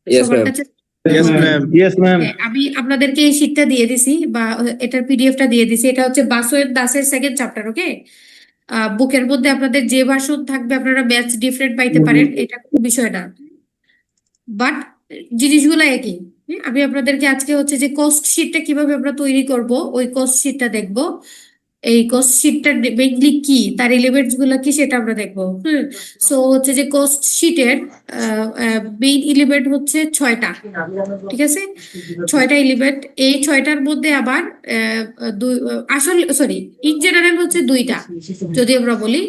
Yes, সবার ma'am. কাছে Yes, Okay. ma'am. Yes, ma'am. হ্যাঁ, আমি আপনাদেরকে এই শীটটা দিয়ে দিছি বা এটার পিডিএফটা দিয়ে দিছি। এটা হচ্ছে বাসু এর দাসের সেকেন্ড চ্যাপ্টার। ওকে, বুকের মধ্যে আপনাদের যে ভার্সন থাকবে আপনারা ব্যাচ ডিফারেন্ট পাইতে পারেন, এটা কোনো বিষয় না, বাট জিনিসগুলো একই। আমি আপনাদেরকে আজকে হচ্ছে যে কস্ট শিটটা কিভাবে আমরা তৈরি করব ওই কস্ট শিটটা দেখব। এই কস্ট শিটটা মেইনলি কি, তার এলিমেন্টস গুলো কি সেটা আমরা দেখবো। সো হচ্ছে যে কস্ট শিটের মেইন এলিমেন্ট হচ্ছে 6টা। ঠিক আছে, 6টা এলিমেন্ট। এই 6টার মধ্যে আবার আসল সরি ইন জেনারেল হচ্ছে 2টা যদি আমরা বলি।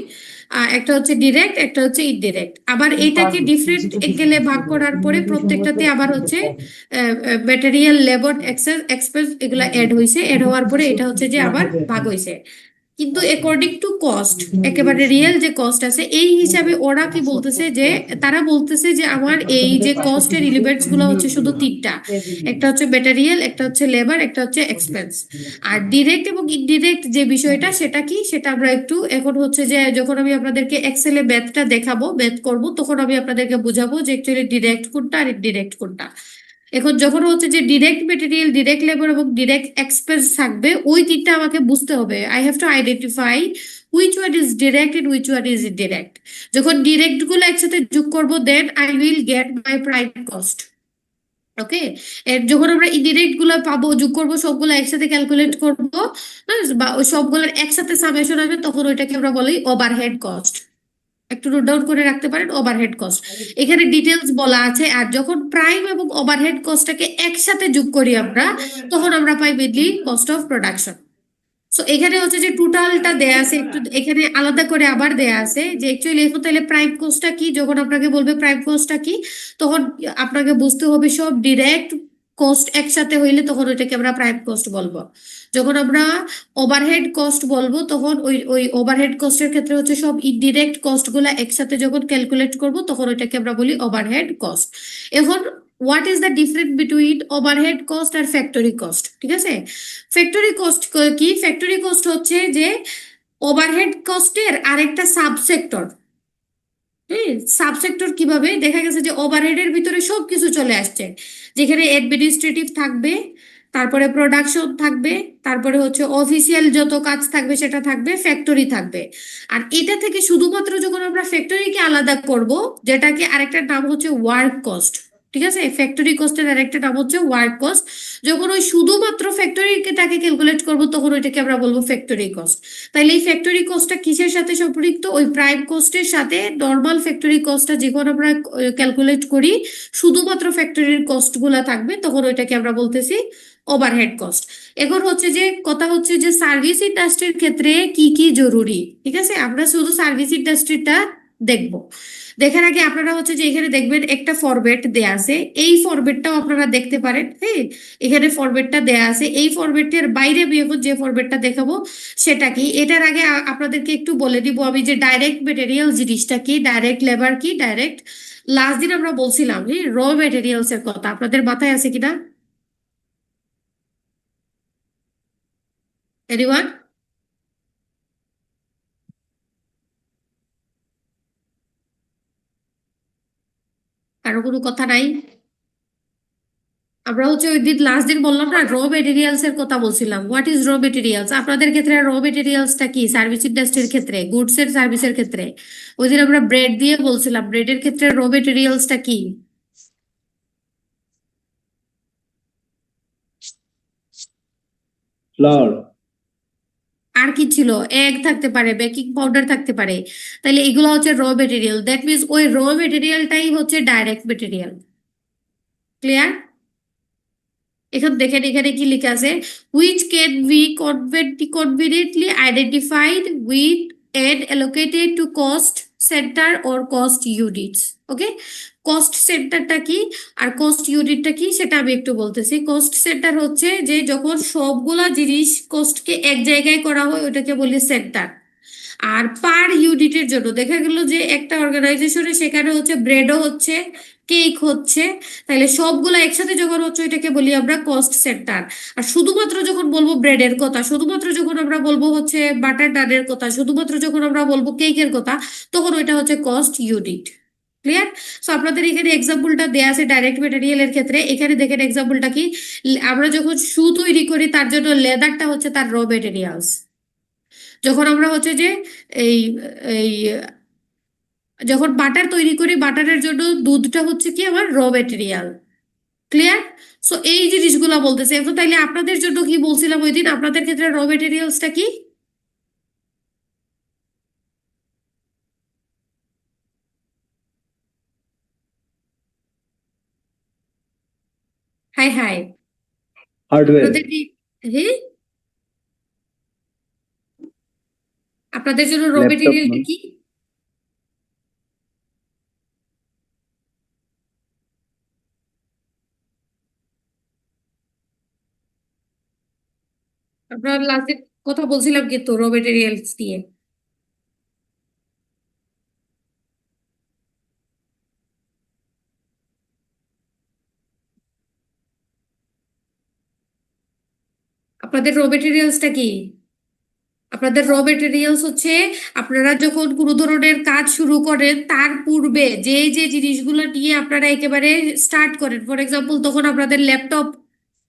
একটা হচ্ছে ডিরেক্ট, একটা হচ্ছে ইনডিরেক্ট। আবার এটাকে ডিফারেন্ট এঙ্গেলে ভাগ করার পরে প্রত্যেকটাতে আবার হচ্ছে ম্যাটেরিয়াল, লেবার, এক্সপেন্স এগুলা অ্যাড হয়েছে। অ্যাড হওয়ার পরে এটা হচ্ছে যে আবার ভাগ হয়েছে। কিন্তু অ্যাকর্ডিং টু কস্ট, একেবারে রিয়েল যে কস্ট আছে এই হিসাবে ওরা কি বলতেছে যে তারা বলতেছে যে আমার এই যে কস্টের এলিমেন্টস গুলো হচ্ছে শুধু 3টা। একটা হচ্ছে ম্যাটেরিয়াল, একটা হচ্ছে লেবার, একটা হচ্ছে এক্সপেন্স। আর ডিরেক্ট এবং ইনডিরেক্ট যে বিষয়টা সেটা কি সেটা আমরা একটু এখন হচ্ছে যে যখন আমি আপনাদেরকে এক্সেলে ম্যাথটা দেখাবো, ম্যাথ করব, তখন আমি আপনাদেরকে বুঝাবো যে অ্যাকচুয়ালি ডিরেক্ট কোনটা আর ইনডিরেক্ট কোনটা। এখন যখন হচ্ছে যে ডিরেক্ট মেটেরিয়াল, ডিরেক্ট লেবার এবং ডিরেক্ট এক্সপেন্স থাকবে, ওই 3টা আমাকে বুঝতে হবে। I have to identify which one is direct and which one is indirect. যখন ডিরেক্ট গুলো একসাথে যোগ করব then I will get my prime cost. Okay, এর যখন আমরা ইনডিরেক্ট গুলো পাবো, যোগ করবো, সবগুলো একসাথে ক্যালকুলেট করবো, বা ওই সবগুলোর একসাথে সামেশন হবে, তখন ওইটাকে আমরা বলি ওভারহেড কস্ট। একটু নোট ডাউন করে রাখতে পারেন, ওভারহেড কস্ট। এখানে ডিটেলস বলা আছে। আর যখন প্রাইম এবং ওভারহেড কস্টটাকে একসাথে যোগ করি আমরা, তখন আমরা পাই mainly cost of production. So এখানে হচ্ছে যে টোটালটা দেয়া আছে, একটু এখানে আলাদা করে আবার দেয়া আছে যে অ্যাকচুয়ালি এখন তাহলে প্রাইম কস্টটা কি। যখন আপনাকে বলবে প্রাইম কস্টটা কি, তখন আপনাকে বুঝতে হবে সব ডিরেক্ট কস্ট একসাথে হইলে তখন ওইটাকে আমরা প্রাইম কস্ট বলবো। যখন আমরা ওভারহেড কস্ট বলবো তখন ওই ওই ওভারহেড কস্টের ক্ষেত্রে হচ্ছে সব ইনডিরেক্ট কস্ট গুলা একসাথে যখন ক্যালকুলেট করব তখন ওইটাকে আমরা বলি ওভারহেড কস্ট। এখন what is the difference between overhead cost আর ফ্যাক্টরি কস্ট? ঠিক আছে, ফ্যাক্টরি কস্ট কি? ফ্যাক্টরি কস্ট হচ্ছে যে ওভারহেড কস্টের আরেকটা সাবসেক্টর। সাবসেক্টর কিভাবে দেখা গেছে যে ওভারহেডের ভিতরে সবকিছু চলে আসছে, যেখানে অ্যাডমিনিস্ট্রেটিভ থাকবে, তারপরে প্রোডাকশন থাকবে, তারপরে হচ্ছে অফিসিয়াল যত কাজ থাকবে সেটা থাকবে, ফ্যাক্টরি থাকবে। আর এটা থেকে শুধুমাত্র যখন আমরা ফ্যাক্টরিকে আলাদা করব, যেটাকে আরেকটা নাম হচ্ছে ওয়ার্ক কস্ট। ঠিক আছে, ফ্যাক্টরি কস্টের আরেকটা নাম হচ্ছে ওয়ার্ক কস্ট। যখন ওই শুধুমাত্র ফ্যাক্টরিটাকে ক্যালকুলেট করব তখন ওইটাকে আমরা বলবো ফ্যাক্টরি কস্ট। তাহলে এই ফ্যাক্টরি কস্টটা কিসের সাথে সম্পৃক্ত? ওই প্রাইম কস্টের সাথে। নর্মাল ফ্যাক্টরি কস্টটা যখন আমরা ক্যালকুলেট করি শুধুমাত্র ফ্যাক্টরির কস্ট গুলা থাকবে, তখন ওইটাকে আমরা বলতেছি ওভারহেড কস্ট। এখন হচ্ছে যে কথা হচ্ছে যে সার্ভিস ইন্ডাস্ট্রির ক্ষেত্রে কি কি জরুরি। ঠিক আছে, আমরা শুধু সার্ভিস ইন্ডাস্ট্রিটা দেখবো। দেখার আগে আপনারা হচ্ছে যে এখানে দেখবেন একটা ফরম্যাট দেয়া আছে, এই ফরম্যাটটাও আপনারা দেখতে পারেন। হ্যাঁ, এখানে ফরম্যাটটা দেয়া আছে। এই ফরম্যাটের বাইরে আমি এখন যে ফরম্যাটটা দেখাবো সেটা কি, এটার আগে আপনাদেরকে একটু বলে দিব আমি যে ডাইরেক্ট মেটেরিয়াল জিনিসটা কি, ডাইরেক্ট লেবার কি, ডাইরেক্ট লাস্ট দিন আমরা বলছিলাম র মেটেরিয়ালস এর কথা, আপনাদের মাথায় আছে কিনা? এনিওয়ান? কারো কোনো কথা নাই? আমরা হচ্ছে ওই দিন লাস্ট দিন বললাম না, র মেটেরিয়ালস এর কথা বলছিলাম। What is raw materials? আপনাদের ক্ষেত্রে র মেটেরিয়ালসটা কি? সার্ভিস ইন্ডাস্ট্রির ক্ষেত্রে, গুডস এর সার্ভিসের ক্ষেত্রে। ওই দিন আমরা ব্রেড দিয়ে বলছিলাম, ব্রেডের ক্ষেত্রে র মেটেরিয়ালসটা কি? Flour. আর কি ছিল? এগ থাকতে পারে, বেকিং পাউডার থাকতে পারে। তাহলে এগুলো হচ্ছে র মেটেরিয়াল। দ্যাট মিনস ওই র মেটেরিয়ালটাই হচ্ছে ডাইরেক্ট মেটেরিয়াল। ক্লিয়ার? এখন দেখেন এখানে কি লেখা আছে, which can be conveniently identified with and allocated to cost center or cost units. Okay, cost সেন্টারটা কি আর কস্ট ইউনিটটা কি সেটা আমি একটু বলতেছি। কস্ট সেন্টার হচ্ছে যে যখন সবগুলা জিনিস কস্টকে এক জায়গায় করা হয় ওটাকে বলি সেন্টার। আর পার ইউনিটের জন্য দেখা গেল যে একটা অর্গানাইজেশনে সেখানে হচ্ছে ব্রেডও হচ্ছে, কেক হচ্ছে, তাহলে সবগুলো একসাথে যখন হচ্ছে এটাকে বলি আমরা কস্ট সেন্টার। আর শুধুমাত্র যখন বলবো ব্রেডের কথা, শুধুমাত্র যখন আমরা বলবো হচ্ছে বাটার নানের কথা, শুধুমাত্র যখন আমরা বলবো কেকের কথা, তখন ওইটা হচ্ছে কস্ট ইউনিট। ক্লিয়ার? সো আপনাদের এখানে এক্সাম্পলটা দেয়া আছে ডাইরেক্ট মেটেরিয়ালের ক্ষেত্রে। এখানে দেখেন এক্সাম্পলটা কি, আমরা যখন শু তৈরি করি তার জন্য লেদারটা হচ্ছে তার র মেটেরিয়ালস। যখন আমরা হচ্ছে যে এই এই যখন বাটার তৈরি করি, বাটারের জন্য দুধটা হচ্ছে কি আমার র মেটেরিয়াল। ক্লিয়ার? সো এই জিনিসগুলো বলতেছে। এখন তাইলে আপনাদের জন্য কি বলছিলাম ওই দিন, আপনাদের ক্ষেত্রে র মেটেরিয়ালসটা কি? High high, hardware. আপনাদের কি, হ্যাঁ, আপনাদের জন্য র ল্যাপটপ মেটেরিয়ালটা নয়। কি? আপনার লাস্টে কথা বলছিলাম কিন্তু র মেটেরিয়ালস দিয়ে। আপনাদের র মেটেরিয়ালসটা কি? আপনাদের র মেটেরিয়ালস হচ্ছে আপনারা যখন কোনো ধরনের কাজ শুরু করেন তার পূর্বে যে যে জিনিসগুলো নিয়ে আপনারা একেবারে স্টার্ট করেন, ফর এক্সাম্পল তখন আপনাদের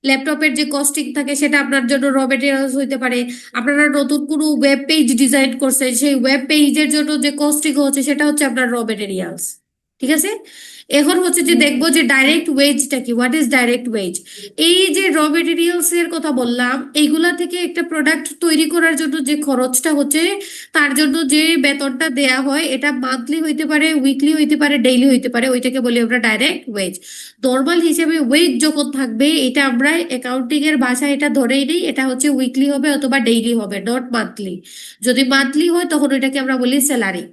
ল্যাপটপের যে কস্টিং থাকে সেটা আপনার জন্য র মেটেরিয়ালস হইতে পারে। আপনারা নতুন কোনো ওয়েব পেজ ডিজাইন করছেন, সেই ওয়েব পেজের জন্য যে কস্টিং হচ্ছে সেটা হচ্ছে আপনার র মেটেরিয়ালস। ঠিক আছে? এখন হচ্ছে যে দেখবো যে ডাইরেক্ট ওয়েজটা কি, হোয়াট ইজ ডাইরেক্ট ওয়েজ। এই যে র মেটেরিয়ালস এর কথা বললাম, এইগুলা থেকে একটা প্রোডাক্ট তৈরি করার জন্য যে খরচটা হচ্ছে, তার জন্য যে বেতনটা দেয়া হয়, এটা মান্থলি হইতে পারে, উইকলি হইতে পারে, ডেইলি হইতে পারে, ওইটাকে বলি আমরা ডাইরেক্ট ওয়েজ। নর্মাল হিসেবে ওয়েজ যখন থাকবে এটা আমরা অ্যাকাউন্টিং এর ভাষায় এটা ধরেই নিই, এটা হচ্ছে উইকলি হবে অথবা ডেইলি হবে, নট মান্থলি। যদি মান্থলি হয় তখন ওইটাকে আমরা বলি স্যালারি।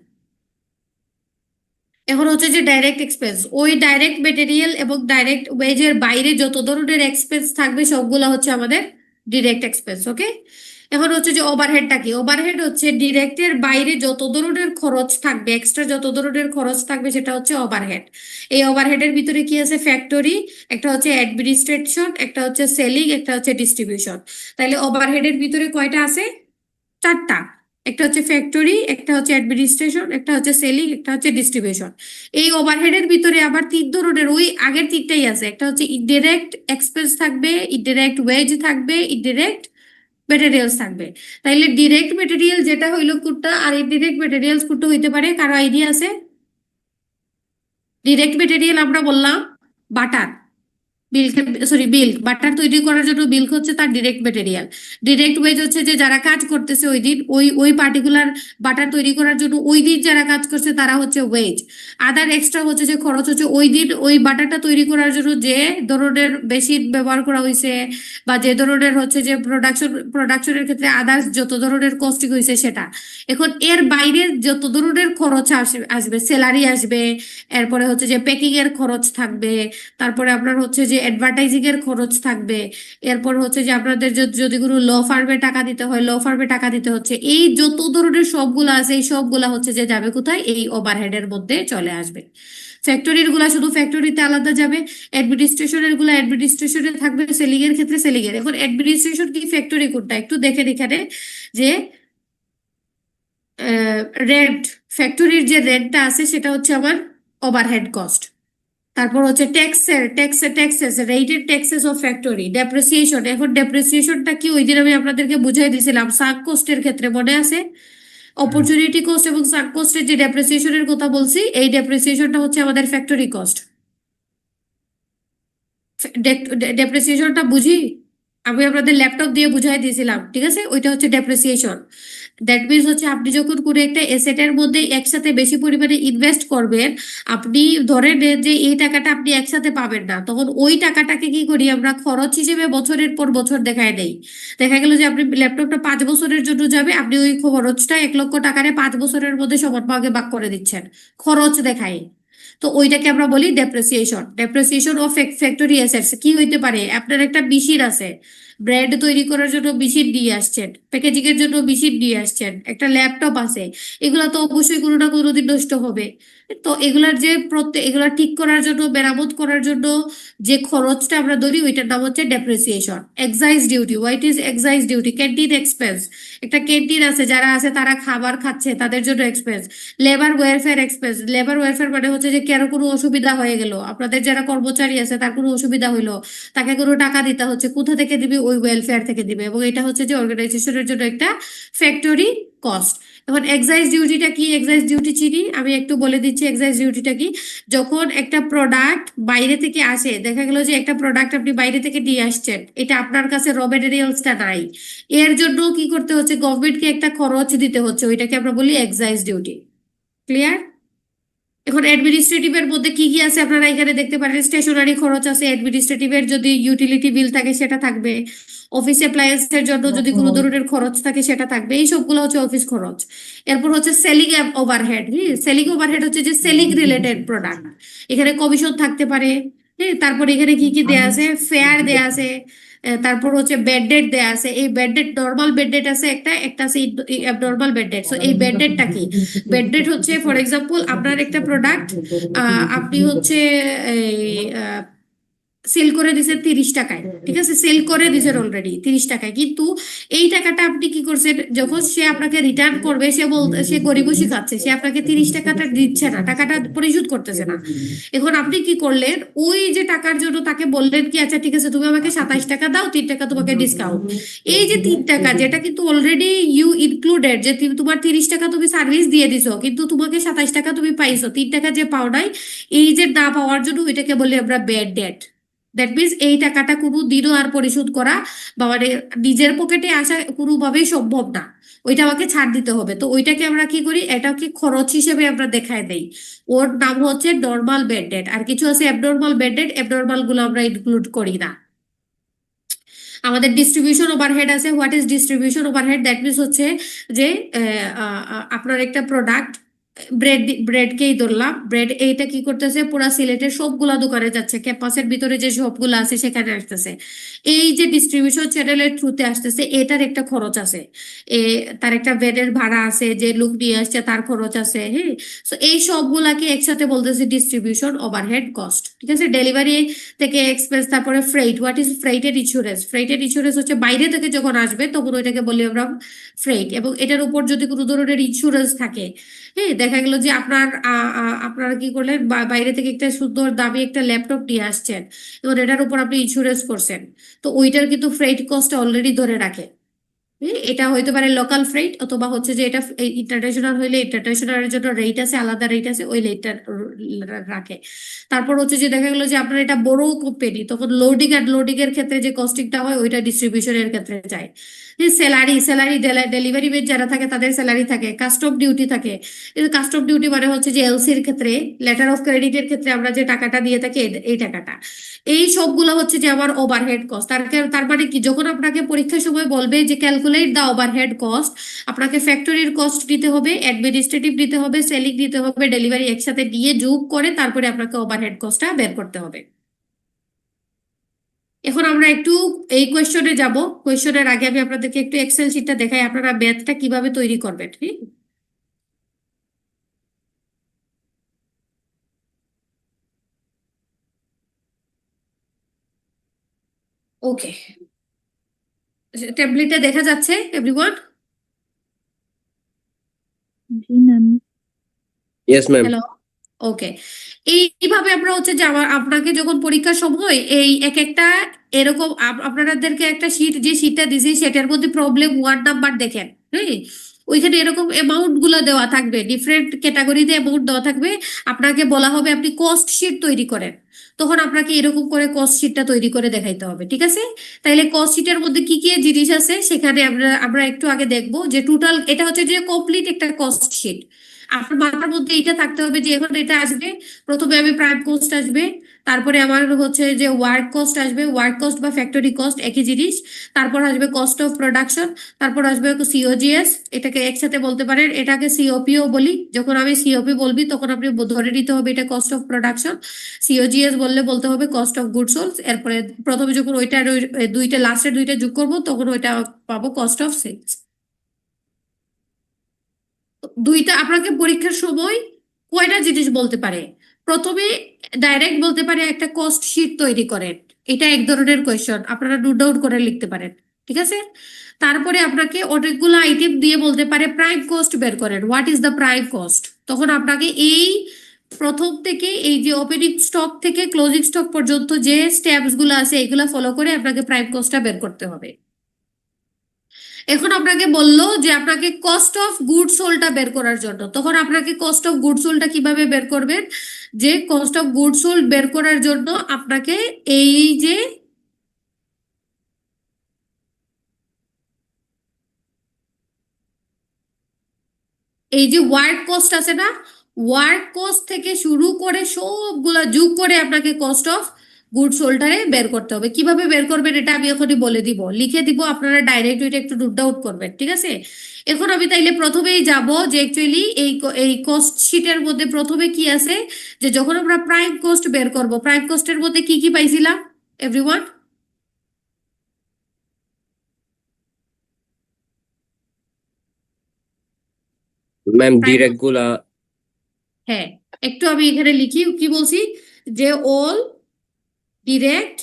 এখন হচ্ছে যে ডাইরেক্ট এক্সপেন্স, ওই ডাইরেক্ট মেটেরিয়াল এবং ডাইরেক্ট ওয়েজের বাইরে যত ধরনের এক্সপেন্স থাকবে সবগুলো হচ্ছে আমাদের ডিরেক্ট এক্সপেন্স। ওকে? এখন হচ্ছে যে ওভারহেডটা কি, ওভারহেড হচ্ছে ডিরেক্টের বাইরে যত ধরনের খরচ থাকবে, এক্সট্রা যত ধরনের খরচ থাকবে সেটা হচ্ছে ওভারহেড। এই ওভারহেডের ভিতরে কি আছে? ফ্যাক্টরি, একটা হচ্ছে অ্যাডমিনিস্ট্রেশন, একটা হচ্ছে সেলিং, একটা হচ্ছে ডিস্ট্রিবিউশন। তাহলে ওভারহেডের ভিতরে কয়টা আছে? চারটা। একটা হচ্ছে ফ্যাক্টরি, একটা হচ্ছে অ্যাডমিনিস্ট্রেশন, একটা হচ্ছে সেলিং, একটা হচ্ছে ডিস্ট্রিবিউশন। এই ওভারহেডের ভিতরে আবার তিন ধরনের, ওই আগের তিনটাই আছে। একটা হচ্ছে ইনডিরেক্ট এক্সপেন্স থাকবে, ইনডিরেক্ট ওয়েজ থাকবে, ইনডিরেক্ট মেটেরিয়ালস থাকবে। তাইলে ডিরেক্ট মেটেরিয়াল যেটা হইলো কোনটা আর ইনডিরেক্ট মেটেরিয়ালস কোনটা হইতে পারে, কারো আইডিয়া আছে? ডিরেক্ট মেটেরিয়াল আমরা বললাম butter, milk, sorry milk, butter তৈরি করার জন্য মিল্ক হচ্ছে তার ডিরেক্ট মেটেরিয়াল। ডিরেক্ট ওয়েজ হচ্ছে যে যারা কাজ করতেছে ওই দিন ওই ওই পার্টিকুলার বাটার তৈরি করার জন্য ওই দিন যারা কাজ করছে তারা হচ্ছে ওয়েজ। আদার এক্সট্রা হচ্ছে যে খরচ হচ্ছে ওই দিন ওই বাটারটা তৈরি করার জন্য যে ধরনের মেশিন ব্যবহার করা হয়েছে, বা যে ধরনের হচ্ছে যে প্রোডাকশনের ক্ষেত্রে আদার্স যত ধরনের কস্টিং হয়েছে সেটা। এখন এর বাইরে যত ধরনের খরচ আসবে, স্যালারি আসবে, এরপরে হচ্ছে যে প্যাকিং এর খরচ থাকবে, তারপরে আপনার হচ্ছে যে অ্যাডভার্টাইজিং এর খরচ থাকবে, এরপর হচ্ছে যে আপনাদের যদি কোনো ল ফার্মে টাকা দিতে হয়, ল ফার্মে টাকা দিতে হচ্ছে, এই যত ধরনের সবগুলো আছে এই সবগুলা হচ্ছে যে যাবে কোথায়? এই ওভারহেডের মধ্যে চলে আসবে। ফ্যাক্টরির গুলা শুধু ফ্যাক্টরিতে আলাদা যাবে, অ্যাডমিনিস্ট্রেশনের গুলা অ্যাডমিনিস্ট্রেশনে থাকবে, সেলিং এর ক্ষেত্রে সেলিং এর। এখন অ্যাডমিনিস্ট্রেশন কি ফ্যাক্টরি কোনটা একটু দেখেন এখানে, যে রেন্ট, ফ্যাক্টরির যে রেন্টটা আছে সেটা হচ্ছে আমার ওভারহেড কস্ট। তারপর হচ্ছে taxes rated taxes of factory, depreciation. এখন ডেপ্রিসিয়েশনটা কি ওই দিন আমি আপনাদেরকে বুঝাই দিয়েছিলাম সাক কোস্টের ক্ষেত্রে, মনে আছে? অপরচুনিটি কস্ট এবং সাক কোস্টের যে ডেপ্রিসিয়েশনের কথা বলছি, এই ডেপ্রিসিয়েশনটা হচ্ছে আমাদের ফ্যাক্টরি কস্ট। ডেপ্রিসিয়েশনটা বুঝি আমি আপনাদের ল্যাপটপ দিয়ে বুঝাই দিয়েছিলাম, ঠিক আছে? ওইটা হচ্ছে ডেপ্রিসিয়েশন। দ্যাট মিনস হচ্ছে আপনি যখন কোনো একটা এসেটের মধ্যে একসাথে বেশি পরিমাণে ইনভেস্ট করবেন, আপনি ধরে নেন যে এই টাকাটা আপনি একসাথে পাবেন না, তখন ওই টাকাটাকে কি করি আমরা? খরচ হিসেবে বছরের পর বছর দেখায় দেই। দেখা গেল যে আপনি ল্যাপটপটা 5 বছরের জন্য যাবে, আপনি ওই খরচটা 1 লক্ষ টাকারে 5 বছরের মধ্যে সমান ভাগে ভাগ করে দিচ্ছেন, খরচ দেখায়। তো ওইটাকে আমরা বলি depreciation. Depreciation of factory assets কি হইতে পারে? আপনার একটা মেশিন আছে, ব্রেড তৈরি করার জন্য মেশিন নিয়ে আসছেন, প্যাকেজিং এর জন্য মেশিন নিয়ে আসছেন, একটা ল্যাপটপ আছে, এগুলো তো অবশ্যই কোনো না কোনো দিন নষ্ট হবে। তো এগুলার যে প্রত্যেক এগুলা ঠিক করার জন্য, মেরামত করার জন্য যে খরচটা আমরা ধরি ওইটার নাম হচ্ছে depreciation. Excise duty, white is excise duty? Canteen expense, একটা ক্যান্টিন আছে, যারা আছে তারা খাবার খাচ্ছে তাদের জন্য expense. Labour welfare expense, labour welfare মানে হচ্ছে যে কারো কোনো অসুবিধা হয়ে গেল, আপনাদের যারা কর্মচারী আছে তার কোনো অসুবিধা হইলো, তাকে কোনো টাকা দিতে হচ্ছে, কোথা থেকে দিবে? ওই ওয়েলফেয়ার থেকে দিবে, এবং এটা হচ্ছে যে অর্গানাইজেশনের জন্য একটা ফ্যাক্টরি কস্ট। এখন এক্সাইজ ডিউটিটা কি? এক্সাইজ ডিউটি চিনি, আমি একটু বলে দিচ্ছি এক্সাইজ ডিউটিটা কি। যখন একটা প্রোডাক্ট বাইরে থেকে আসে, দেখা গেল যে একটা প্রোডাক্ট আপনি বাইরে থেকে নিয়ে আসছেন, এটা আপনার কাছে র মেটেরিয়ালসটা নাই, এর জন্য কি করতে হচ্ছে? গভর্নমেন্টকে একটা খরচ দিতে হচ্ছে, ওইটাকে আমরা বলি এক্সাইজ ডিউটি। ক্লিয়ার? এখন অ্যাডমিনিস্ট্রেটিভের মধ্যে কি কি আছে আপনারা এখানে দেখতে পারেন। স্টেশনারি খরচ আছে অ্যাডমিনিস্ট্রেটিভের, যদি ইউটিলিটি বিল থাকে সেটা থাকবে। অফিস অ্যাপ্লায়েন্সের জন্য যদি কোনো ধরনের খরচ থাকে সেটা থাকবে, এই সবগুলো হচ্ছে অফিস খরচ। এরপর হচ্ছে সেলিং ওভারহেড। সেলিং ওভারহেড হচ্ছে যে সেলিং রিলেটেড প্রোডাক্ট, এখানে কমিশন থাকতে পারে। হ্যাঁ, তারপর এখানে কি কি দেয়া আছে? ফেয়ার দেয়া আছে। তারপর হচ্ছে বেড ডেট দেয়া আছে। এই bad debt, normal bad debt আছে একটা, একটা আছে অ্যাবনর্মাল বেড ডেট। সো এই বেড ডেটটা কি? বেড ডেট হচ্ছে ফর এক্সাম্পল আপনার একটা প্রোডাক্ট আপনি হচ্ছে সেল করে দিছেন 30 টাকায়, ঠিক আছে, সেল করে দিছেন অলরেডি 30 টাকায়, কিন্তু এই টাকাটা আপনি কি করছেন, যখন সে আপনাকে রিটার্ন করবে, সে গরিবসি খাচ্ছে, সে আপনাকে 30 টাকাটা দিচ্ছে না, টাকাটা পরিশোধ করতেছে না। এখন আপনি কি করলেন? ওই যে টাকার জন্য তাকে বললেন কি, আচ্ছা ঠিক আছে তুমি আমাকে 27 টাকা দাও, 3 টাকা তোমাকে ডিসকাউন্ট। এই যে 3 টাকা, যেটা কিন্তু অলরেডি ইউ ইনক্লুডেড, যে তোমার 30 টাকা তুমি সার্ভিস দিয়ে দিছো, কিন্তু তোমাকে 27 টাকা তুমি পাইছো, 3 টাকা যে পাও নাই, এই যে না পাওয়ার জন্য ওইটাকে বলি আমরা ব্যাড ডেট। দ্যাট মিনস এই টাকাটা কোনো দিনও আর পরিশোধ করা বা মানে নিজের পকেটে আসা কোনোভাবেই সম্ভব না, ওইটা আমাকে ছাড় দিতে হবে। তো ওইটাকে আমরা কি করি? এটাকে খরচ হিসেবে আমরা দেখায় দেই। ওর নাম হচ্ছে নর্মাল বেড ডেট। আর কিছু আছে অ্যাবনর্মাল বেড ডেট, অ্যাবনর্মাল গুলো আমরা ইনক্লুড করি না। আমাদের ডিস্ট্রিবিউশন ওভারহেড আছে। What is distribution overhead? That means হচ্ছে যে আপনার একটা প্রোডাক্ট, ব্রেডকেই ধরলাম, ব্রেড এইটা কি করতেছে, পুরা সিলেটের সবগুলা দোকানে যাচ্ছে, ক্যাম্পাসের ভিতরে যে সবগুলো আছে সেখানে আসতেছে, এই যে ডিস্ট্রিবিউশন চ্যানেলের থ্রুতে আসতেছে, এটার একটা খরচ আছে। এ তার একটা ভ্যানের ভাড়া আছে, যে লোক নিয়ে আসছে তার খরচ আছে। হ্যাঁ, তো এই সবগুলাকে একসাথে বলতেছে ডিস্ট্রিবিউশন ওভারহেড কস্ট। ঠিক আছে, ডেলিভারি থেকে এক্সপেন্স। তারপরে ফ্রেইট। হোয়াট ইজ ফ্রেইটের ইন্স্যুরেন্স? ফ্রেইটের ইন্স্যুরেন্স হচ্ছে বাইরে থেকে যখন আসবে তখন ওইটাকে বলি আমরা ফ্রেইট, এবং এটার উপর যদি কোনো ধরনের ইন্স্যুরেন্স থাকে, হ্যাঁ, দেখা গেল যে আপনারা কি করলেন, বাইরে থেকে একটা সুন্দর দামি একটা ল্যাপটপ নিয়ে আসছেন, এবং এটার উপর আপনি ইন্স্যুরেন্স করছেন, তো ওইটার কিন্তু ফ্রেইট কস্ট অলরেডি ধরে রাখে। এটা হইতে পারে লোকাল ফ্রেইট, অথবা হচ্ছে যে এটা ইন্টারন্যাশনাল হইলে ইন্টারন্যাশনালের জন্য রেট আছে, আলাদা রেট আছে, ওই রেটটা রাখে। তারপর হচ্ছে যে দেখা গেলো যে আপনার এটা বড় কোম্পানি, তখন লোডিং আর লোডিং এর ক্ষেত্রে যে কস্টিংটা হয় ওইটা ডিস্ট্রিবিউশনের ক্ষেত্রে যায়। স্যালারি, ডেলিভারি ম্যান যারা থাকে তাদের স্যালারি থাকে। কাস্টম ডিউটি থাকে। কাস্টম ডিউটি মানে হচ্ছে যে এলসির ক্ষেত্রে, লেটার অফ ক্রেডিটের ক্ষেত্রে আমরা যে টাকাটা দিয়ে থাকি, এই টাকাটা। এই সবগুলো হচ্ছে যে আমার ওভারহেড কস্ট। তার মানে কি, যখন আপনাকে পরীক্ষার সময় বলবে যে ক্যালকুলেট দা ওভারহেড কস্ট, আপনাকে ফ্যাক্টরির কস্ট দিতে হবে, অ্যাডমিনিস্ট্রেটিভ দিতে হবে, সেলিং দিতে হবে, ডেলিভারি একসাথে দিয়ে যোগ করে তারপরে আপনাকে ওভারহেড কস্টটা বের করতে হবে। এখন আমরা একটু এই কোয়েশ্চনে যাব। কোয়েশ্চনের আগে আমি আপনাদেরকে একটু এক্সেল শিটটা দেখাই, আপনারা ম্যাথটা কিভাবে তৈরি করবেন। ঠিক, ওকে, ট্যাবলেটে দেখা যাচ্ছে এভরিওয়ান? জি ম্যাম। Yes ma'am. হ্যালো, ওকে। এইভাবে আমরা হচ্ছে যে আপনাকে যখন পরীক্ষার সময় এই এক একটা এরকম আপনাদেরকে একটা শীট, যে শীটটা দিছি সেটার মধ্যে প্রবলেম 1 নাম্বার দেখেন। হ্যাঁ, ওইখানে এরকম অ্যামাউন্ট গুলো দেওয়া থাকবে, ডিফারেন্ট ক্যাটাগরিতে অ্যামাউন্ট দেওয়া থাকবে। আপনাকে বলা হবে আপনি কস্ট শিট তৈরি করেন, তখন আপনাকে এরকম করে কস্ট শিটটা তৈরি করে দেখাইতে হবে। ঠিক আছে, তাইলে কস্ট শিটের মধ্যে কি কি জিনিস আছে সেখানে আমরা একটু আগে দেখবো, যে টোটাল এটা হচ্ছে যে কমপ্লিট একটা কস্ট শিট। আপনার মাথার মধ্যে এটা থাকতে হবে যে এখন এটা আসবে, প্রথমে আমি প্রাইম কস্ট আসবে, তারপরে আমার হচ্ছে যে ওয়ার্ক কস্ট আসবে, ওয়ার্ক কস্ট বা ফ্যাক্টরি কস্ট একই জিনিস, তারপর আসবে কস্ট অফ প্রোডাকশন, তারপর আসবে সিওজিএস, এটাকে একসাথে বলতে পারেন, এটাকে সিওপিও বলি। যখন আমি সিওপি বলবি তখন আপনি ধরে নিতে হবে এটা কস্ট অফ প্রোডাকশন, সিওজিএস বললে বলতে হবে কস্ট অফ গুডস সোল্ড। এরপরে প্রথমে যখন ওইটা দুইটা লাস্টের দুইটা যোগ করবো তখন ওইটা পাবো কস্ট অফ সেলস। দুইটা আপনাকে পরীক্ষার সময় কয়টা জিনিস বলতে পারে? প্রথমে ডাইরেক্ট বলতে পারে একটা কস্ট শিট তৈরি করেন, এটা এক ধরনের কোয়েশ্চন, আপনারা নোট ডাউন করে লিখতে পারেন। ঠিক আছে, তারপরে আপনাকে অনেকগুলো আইটেম দিয়ে বলতে পারে প্রাইম কস্ট বের করেন, what is the prime cost. তখন আপনাকে এই প্রথম থেকে এই যে ওপেনিং স্টক থেকে ক্লোজিং স্টক পর্যন্ত যে স্টেপস গুলো আছে এগুলো ফলো করে আপনাকে প্রাইম কস্টটা বের করতে হবে। এখন আপনাকে বললো যে আপনাকে কস্ট অফ গুডস সোল্ডটা বের করার জন্য, তখন আপনাকে কস্ট অফ গুডস সোল্ডটা কিভাবে বের করবেন, যে কস্ট অফ গুডস সোল্ড বের করার জন্য আপনাকে এই যে ওয়ার্ক কস্ট আছে না, ওয়ার্ক কস্ট থেকে শুরু করে সবগুলা যোগ করে আপনাকে কস্ট অফ গুড সোল্ডারে বের করতে হবে। কিভাবে বের করবেন এটা আমি এখনই বলে দিব, লিখে দিব, আপনারা ডাইরেক্ট ওইটা একটু নোট ডাউন করবেন, ঠিক আছে? এখন আমি তাইলে প্রথমেই যাব যে অ্যাকচুয়ালি এই কস্ট শিটের মধ্যে প্রথমে কি আছে, যে যখন আমরা প্রাইম কস্ট বের করব, প্রাইম কস্টের মধ্যে কি কি পাইছিলাম এভরিওয়ান? ম্যাম ডিরেক্ট গুলা হ্যাঁ, একটু আমি এখানে লিখি কি বলছি, যে all direct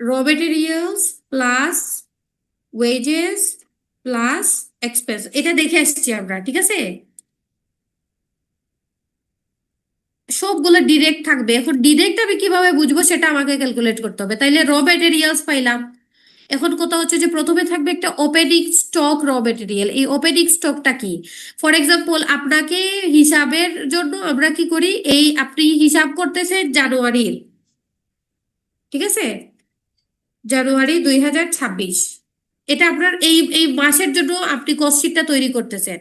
raw materials plus wages plus expense, এটা দেখে আসছি আমরা, ঠিক আছে? সবগুলো ডিরেক্ট থাকবে। এখন ডিরেক্ট আমি কিভাবে বুঝবো সেটা আমাকে ক্যালকুলেট করতে হবে। তাইলে র ম্যাটেরিয়ালস পাইলাম। এখন কথা হচ্ছে যে প্রথমে থাকবে একটা ওপেনিং স্টক র ম্যাটেরিয়াল। এই ওপেনিং স্টকটা কি? ফর এক্সাম্পল আপনাকে হিসাবের জন্য আমরা কি করি, এই আপনি হিসাব করতেছেন জানুয়ারির, ঠিক আছে, জানুয়ারি 2026, এটা আপনার এই মাসের জন্য আপনি কস্ট শিটটা তৈরি করতেছেন।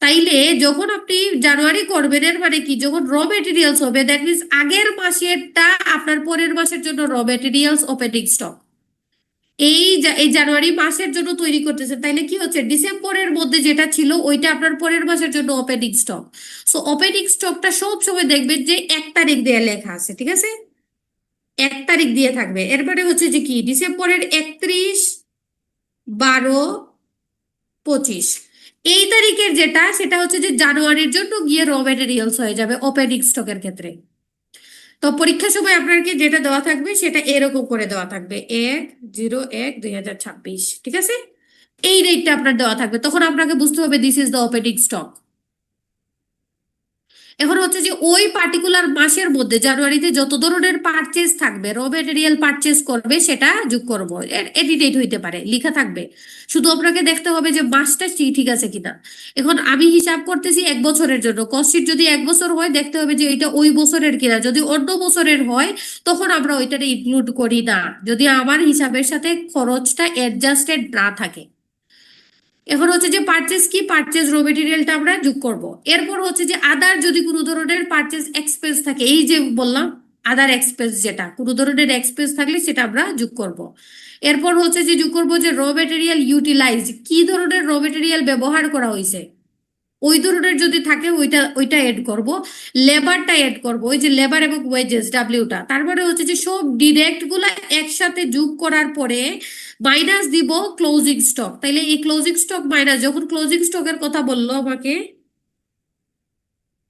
তাইলে যখন আপনি জানুয়ারি করবেন এর মানে কি, যখন র মেটেরিয়ালস হবে দ্যাট মিনস আগের মাসেরটা আপনার পরের মাসের জন্য র মেটেরিয়ালস ওপেনিং স্টক এই জানুয়ারি মাসের জন্য তৈরি করতেছেন। তাইলে কি হচ্ছে, ডিসেম্বরের মধ্যে যেটা ছিল ওইটা আপনার পরের মাসের জন্য ওপেনিং স্টক। সো ওপেনিং স্টকটা সব সময় দেখবেন যে 1 তারিখ দিয়ে লেখা আছে, ঠিক আছে, 1 তারিখ দিয়ে থাকবে। এরপরে হচ্ছে যে কি, ডিসেম্বরের 31, 12, 25 এই তারিখের যেটা সেটা হচ্ছে যে জানুয়ারির জন্য গিয়ে র মেটেরিয়ালস হয়ে যাবে ওপেনিং স্টকের ক্ষেত্রে। তো পরীক্ষার সময় আপনাকে যেটা দেওয়া থাকবে সেটা এরকম করে দেওয়া থাকবে 1/01/2026, ঠিক আছে, এই রেটটা আপনার দেওয়া থাকবে। তখন আপনাকে বুঝতে হবে this is the opening stock. এখন হচ্ছে যে ওই পার্টিকুলার মাসের মধ্যে জানুয়ারিতে যত ধরনের পারচেজ থাকবে, র মেটেরিয়াল পারচেজ করবে সেটা যোগ করব। এডিটেড হইতে পারে, লেখা থাকবে, শুধু আপনাকে দেখতে হবে যে মাসটা ঠিক আছে কিনা। এখন আমি হিসাব করতেছি 1 বছরের জন্য, কস্ট শিট যদি 1 বছর হয় দেখতে হবে যে এটা ওই বছরের কিনা। যদি অন্য বছরের হয় তখন আমরা ওইটাতে ইনক্লুড করি না, যদি আমার হিসাবের সাথে খরচটা অ্যাডজাস্টেড না থাকে। এখন হচ্ছে যে পারচেজ কি, পারচেজ র মেটেরিয়ালটা আমরা যোগ করব। এরপর হচ্ছে যে আদার যদি কোনো ধরনের পারচেজ এক্সপেন্স থাকে, এই যে বললাম আদার এক্সপেন্স, যেটা কোনো ধরনের এক্সপেন্স থাকলে সেটা আমরা যোগ করব। এরপর হচ্ছে যে যোগ করব যে র মেটেরিয়াল ইউটিলাইজ, কি ধরনের র মেটেরিয়াল ব্যবহার করা হয়েছে ওই ধরনের যদি থাকে ওইটা এড করব। লেবারটা এড করব, ওই যে লেবার এবং ওয়েজেস ডাব্লিউটা। তারপরে হচ্ছে যে সব ডিরেক্ট গুলা একসাথে যোগ করার পরে মাইনাস দিব ক্লোজিং স্টক। তাইলে এই ক্লোজিং স্টক মাইনাস, যখন ক্লোজিং স্টকের কথা বললো আমাকে,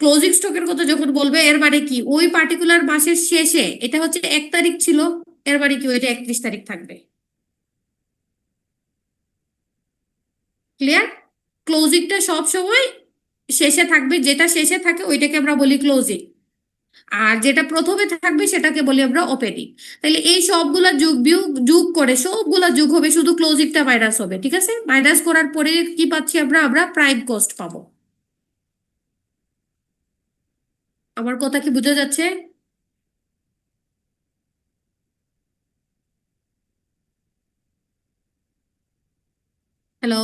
ক্লোজিং স্টকের কথা যখন বলবে এর মানে কি, ওই পার্টিকুলার মাসের শেষে, এটা হচ্ছে 1 তারিখ ছিল, এর মানে কি ওইটা 31 তারিখ থাকবে। ক্লিয়ার? ক্লোজিংটা সব সময় শেষে থাকবে, যেটা শেষে থাকে ওইটাকে আমরা বলি ক্লোজিং, আর যেটা প্রথমে থাকবে সেটাকে বলি আমরা ওপেনিং। তাহলে এই সবগুলা যোগ করে সবগুলা যোগ হবে, শুধু ক্লোজিংটা মাইনাস হবে, ঠিক আছে? মাইনাস করার পরে কি পাচ্ছি আমরা প্রাইম কস্ট পাবো। আমার কথা কি বোঝা যাচ্ছে? হ্যালো?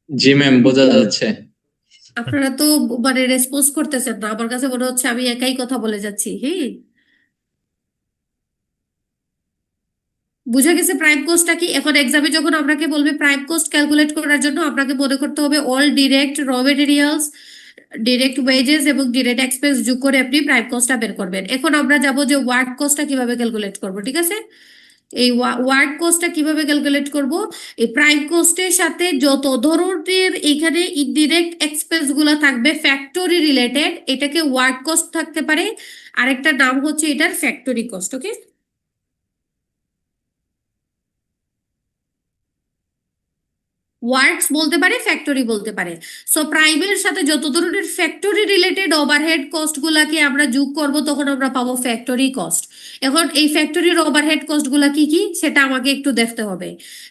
জি ম্যাম, বোঝা যাচ্ছে। আপনারা তো মানে রেসপন্স করতেছেন না, আমার কাছে মনে হচ্ছে আমি একাই কথা বলে যাচ্ছি। হ্যাঁ, বুঝা গেছে প্রাইম কস্টটা কি? এখন এক্সামে যখন আপনাকে বলবে প্রাইম কস্ট ক্যালকুলেট করার জন্য আপনাকে মনে করতে হবে all direct raw materials, direct wages এবং ডিরেক্ট এক্সপেন্স যোগ করে আপনি প্রাইম কস্টটা বের করবেন। এখন আমরা যাব যে ওয়ার্ক কস্টটা কিভাবে ক্যালকুলেট করব, ঠিক আছে? এই ওয়ার্ক কস্টটা কিভাবে ক্যালকুলেট করব, এই প্রাইম কস্টের সাথে যত ধরনের এখানে ইনডিরেক্ট এক্সপেন্স গুলো থাকবে ফ্যাক্টরি রিলেটেড, এটাকে ওয়ার্ক কস্ট থাকতে পারে, আরেকটা নাম হচ্ছে এটার ফ্যাক্টরি কস্ট। ওকে, ওয়ার্কস বলতে পারে, ফ্যাক্টরি বলতে পারে। সো প্রাইমের সাথে যত ধরনের ফ্যাক্টরি রিলেটেড ওভারহেড কস্ট গুলাকে আমরা যোগ করব তখন আমরা পাবো ফ্যাক্টরি কস্ট। এখন এই ফ্যাক্টরির ওভারহেড কস্ট গুলা কি কি সেটা আমাকে একটু দেখতে হবে।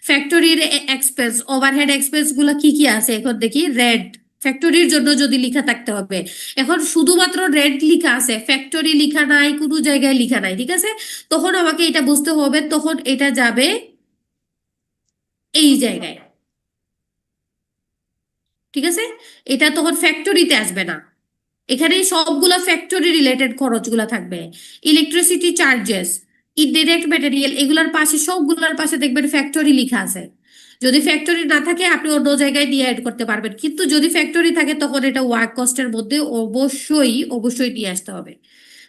ফ্যাক্টরির এক্সপেন্স, ওভারহেড এক্সপেন্স গুলা কি কি আছে এখন দেখি। রেড, ফ্যাক্টরির জন্য যদি লিখা থাকতে হবে। এখন শুধুমাত্র রেড লিখা আছে, ফ্যাক্টরি লিখা নাই, কোনো জায়গায় লিখা নাই, ঠিক আছে। তখন আমাকে এটা বুঝতে হবে, তখন এটা যাবে এই জায়গায়, ঠিক আছে। এটা তখন ফ্যাক্টরিতে আসবে না, এখানে সবগুলা ফ্যাক্টরি রিলেটেড খরচগুলা থাকবে। ইলেকট্রিসিটি চার্জেস, ইনডিরেক্ট ম্যাটেরিয়াল, এগুলোর পাশে সবগুলোর পাশে দেখবেন ফ্যাক্টরি লেখা আছে। যদি ফ্যাক্টরি না থাকে আপনি অন্য জায়গায় দিয়ে অ্যাড করতে পারবেন, কিন্তু যদি ফ্যাক্টরি থাকে তখন এটা ওয়ার্ক কস্টের মধ্যে অবশ্যই নিয়ে আসতে হবে।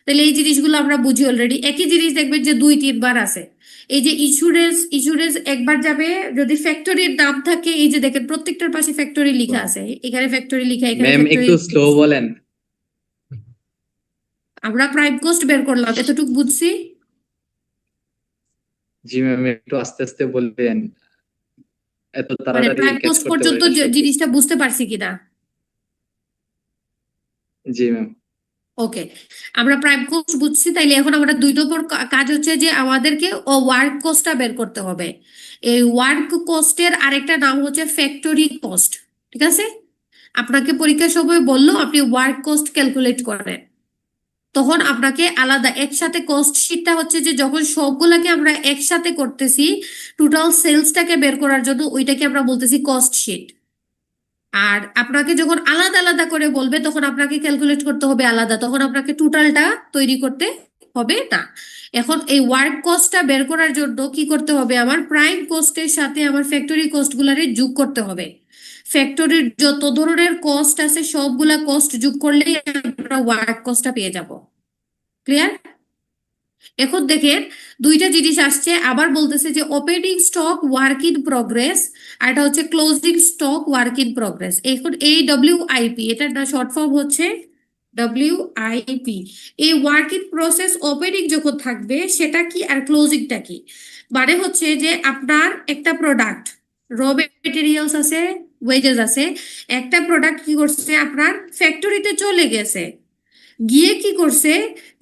তাহলে এই জিনিসগুলো আমরা বুঝি অলরেডি। একই জিনিস দেখবেন যে 2-3 বার আছে। এই যে ইন্স্যুরেন্স একবার যাবে, যদি ফ্যাক্টরির নাম থাকে, এই যে দেখেন প্রত্যেকটার পাশে ফ্যাক্টরি লেখা আছে, এখানে ফ্যাক্টরি লেখা, এখানে ম্যাম ফ্যাক্টরি। একটু স্লো বলেন। আমরা প্রাইম কস্ট বের করলাম, এতটুকু বুঝছি। জি ম্যাম একটু আস্তে আস্তে বলবেন, এত মানে তাড়াতাড়ি প্রাইম ক্যাচ কস্ট করতে পর্যন্ত পারি না সবকিছু। জিনিসটা বুঝতে পারছি কিনা। জি ম্যাম। ওকে, আমরা প্রাইম কস্ট বুঝছি, তাইলে এখন আমরা 2 নম্বর কাজ হচ্ছে যে আমাদেরকে ওয়ার্ক কস্টটা বের করতে হবে। এই ওয়ার্ক কস্টের আরেকটা নাম হচ্ছে ফ্যাক্টরি কস্ট, ঠিক আছে। আপনাকে পরীক্ষার সময় বললো আপনি ওয়ার্ক কস্ট ক্যালকুলেট করেন, তখন আপনাকে আলাদা একসাথে কস্ট শিটটা হচ্ছে যে যখন সবগুলাকে আমরা একসাথে করতেছি টোটাল সেলসটাকে বের করার জন্য, ওইটাকে আমরা বলতেছি কস্ট শিট। আর আপনাকে যখন আলাদা আলাদা করে বলবে তখন আপনাকে ক্যালকুলেট করতে হবে আলাদা, তখন আপনাকে টোটালটা তৈরি করতে হবে না। এখন এই ওয়ার্ক কস্টটা বের করার জন্য কি করতে হবে, আমার প্রাইম কস্টের সাথে আমার ফ্যাক্টরি কস্টগুলারে যোগ করতে হবে। ফ্যাক্টরির যত ধরনের কস্ট আছে সবগুলা কস্ট যোগ করলেই আমরা ওয়ার্ক কস্টটা পেয়ে যাব। ক্লিয়ার? এখন দেখেন 2টা জিনিস আসছে, আবার বলতেছে যে opening stock work in progress, আর এটা হচ্ছে closing stock work in progress. এখন এই WIP, এটার না শর্ট ফর্ম হচ্ছে WIP। এই ওয়ার্ক ইন প্রসেস ওপেনিং যখন থাকবে সেটা কি আর ক্লোজিংটা কি, মানে হচ্ছে যে আপনার একটা প্রোডাক্ট, র মেটেরিয়ালস আছে, ওয়েজেস আছে, একটা প্রোডাক্ট কি করছে আপনার ফ্যাক্টরিতে চলে গেছে, গিয়ে কি করছে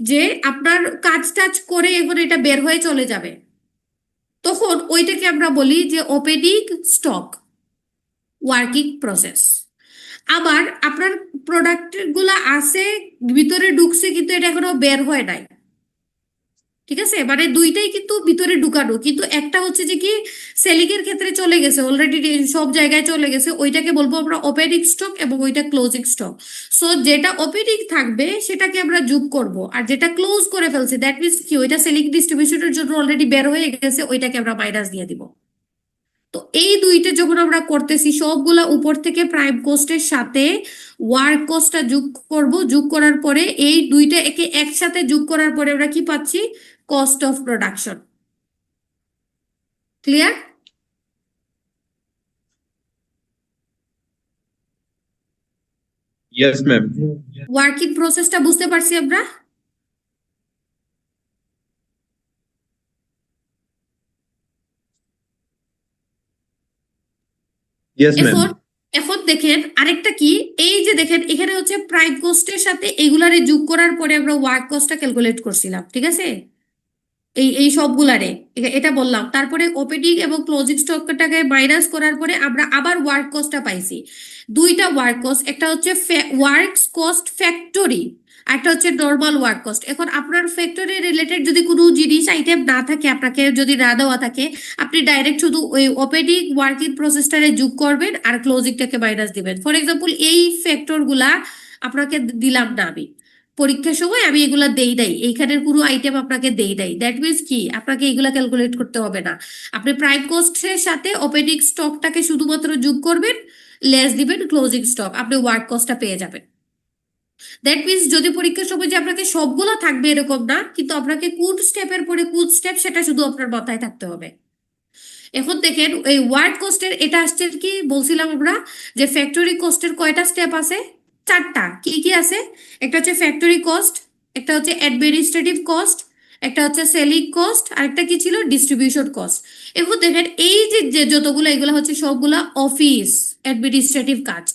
যে আপনার কাজ টাজ করে এখন এটা বের হয়ে চলে যাবে, তখন ওইটাকে আমরা বলি যে ওপেনিং স্টক ওয়ার্কিং প্রসেস। আবার আপনার প্রোডাক্ট গুলা আছে ভিতরে ঢুকছে কিন্তু এটা এখনো বের হয় নাই, ঠিক আছে। মানে 2টাই কিন্তু ভিতরে ঢুকানো, কিন্তু একটা হচ্ছে যে কি সেলিং এর ক্ষেত্রে চলে গেছে অলরেডি, সব জায়গায় চলে গেছে, ওইটাকে বলবো আমরা ওপেনিং স্টক এবং ওইটা ক্লোজিং স্টক। সো যেটা ওপেনিং থাকবে সেটাকে আমরা যোগ করব, আর যেটা ক্লোজ করে ফেলছে দ্যাট মিনস কি ওইটা সেলিং ডিস্ট্রিবিউশনের জন্য অলরেডি বের হয়ে গেছে, ওইটাকে আমরা মাইনাস দিয়ে দিব। তো এই 2টা যখন আমরা করতেছি সবগুলা উপর থেকে প্রাইম কস্টের সাথে ওয়ার্ক কস্টটা যোগ করব, যোগ করার পরে এই 2টা একে একসাথে যোগ করার পরে আমরা কি পাচ্ছি, cost of production. Clear? Yes, ma'am. Working প্রসেসটা বুঝতে পারছি আমরা। Yes, এখন ma'am. এখন দেখেন আরেকটা কি, এই যে দেখেন এখানে হচ্ছে প্রাইম কস্টের সাথে এগুলারে যোগ করার পরে আমরা ওয়ার্ক কস্টটা ক্যালকুলেট করছিলাম, ঠিক আছে। এই সবগুলারে এটা বললাম, তারপরে ওপেনিং এবং ক্লোজিং স্টকটাকে মাইনাস করার পরে আমরা আবার ওয়ার্ক কস্টটা পাইছি। 2টা ওয়ার্ক কস্ট, একটা হচ্ছে ওয়ার্ক কস্ট ফ্যাক্টরি, একটা হচ্ছে নর্মাল ওয়ার্ক কস্ট। এখন আপনার ফ্যাক্টরি রিলেটেড যদি কোনো জিনিস আইটেম না থাকে, আপনাকে যদি না দেওয়া থাকে, আপনি ডাইরেক্ট শুধু ওই ওপেনিং ওয়ার্কিং প্রসেসটারে যোগ করবেন আর ক্লোজিংটাকে মাইনাস দিবেন। ফর এক্সাম্পল এই ফ্যাক্টরগুলা আপনাকে দিলাম না আমি পরীক্ষার সময়, আমি এগুলা দেই নাই, এইখানের পুরো আইটেম আপনাকে দেই নাই, দ্যাট মিনস কি আপনাকে এগুলা ক্যালকুলেট করতে হবে না। আপনি প্রাইম কস্টের সাথে ওপেনিং স্টকটাকে শুধুমাত্র যোগ করবেন, লেস দিবেন ক্লোজিং স্টক, আপনি ওয়ার্ক কস্টটা পেয়ে যাবেন। দ্যাট মিনস যদি পরীক্ষার সময় যে আপনাকে সবগুলা থাকবে এরকম না, কিন্তু আপনাকে কোন স্টেপের পরে কোন স্টেপ সেটা শুধু আপনার মাথায় থাকতে হবে। এখন দেখেন এই ওয়ার্ক কস্টের এটা আসছে কি বলছিলাম আমরা, যে ফ্যাক্টরি কস্টের কয়টা স্টেপ আছে, 4টা। কি কি আছে, একটা হচ্ছে ফ্যাক্টরি কস্ট, একটা হচ্ছে অ্যাডমিনিস্ট্রেটিভ কস্ট, একটা হচ্ছে সেলিং কস্ট, আরেকটা কি ছিল ডিস্ট্রিবিউশন কস্ট। এখন দেখেন এই যে যে যতগুলো এগুলো হচ্ছে সবগুলা অফিস অ্যাডমিনিস্ট্রেটিভ কাজ,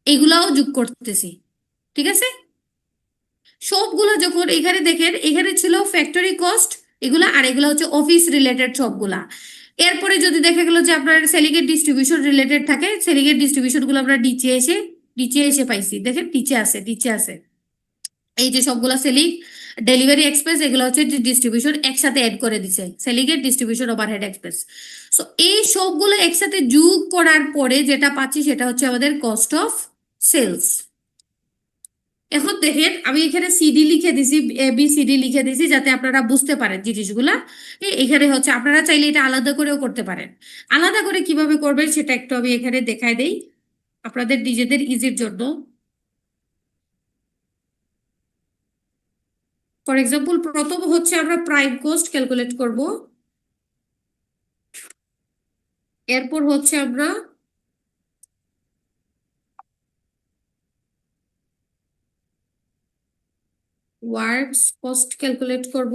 এগুলাও যোগ করতেছি, ঠিক আছে। সবগুলো যখন এখানে দেখেন এখানে ছিল ফ্যাক্টরি কস্ট এগুলা, আর এগুলো হচ্ছে অফিস রিলেটেড সবগুলা। এরপরে যদি দেখা গেল যে আপনার সেলিং এর ডিস্ট্রিবিউশন রিলেটেড থাকে, সেলিং এর ডিস্ট্রিবিউশন গুলো আমরা নিচে এসে পাইছি, দেখেন নিচে আছে এই যে সবগুলা সেলিং ডেলিভারি এক্সপেন্স, এগুলো হচ্ছে ডিস্ট্রিবিউশন একসাথে অ্যাড করে দিছে, সেলিং এর ডিস্ট্রিবিউশন ওভারহেড এক্সপেন্স। সো এই সবগুলো একসাথে যোগ করার পরে যেটা পাচ্ছি সেটা হচ্ছে আমাদের কস্ট অফ সেলস। এখন দেখেন আমি এখানে সিডি লিখে দিছি, ABCD লিখে দিছি যাতে আপনারা বুঝতে পারেন জিনিসগুলা। এখানে হচ্ছে আপনারা চাইলে এটা আলাদা করেও করতে পারেন। আলাদা করে কিভাবে করবেন সেটা একটু আমি এখানে দেখাই দেই আপনাদের নিজেদের ইজির জন্য। ফর এক্সাম্পল প্রথম হচ্ছে আমরা প্রাইম কস্ট ক্যালকুলেট করব, এরপর হচ্ছে আমরা ওয়ার্কস কস্ট ক্যালকুলেট করব।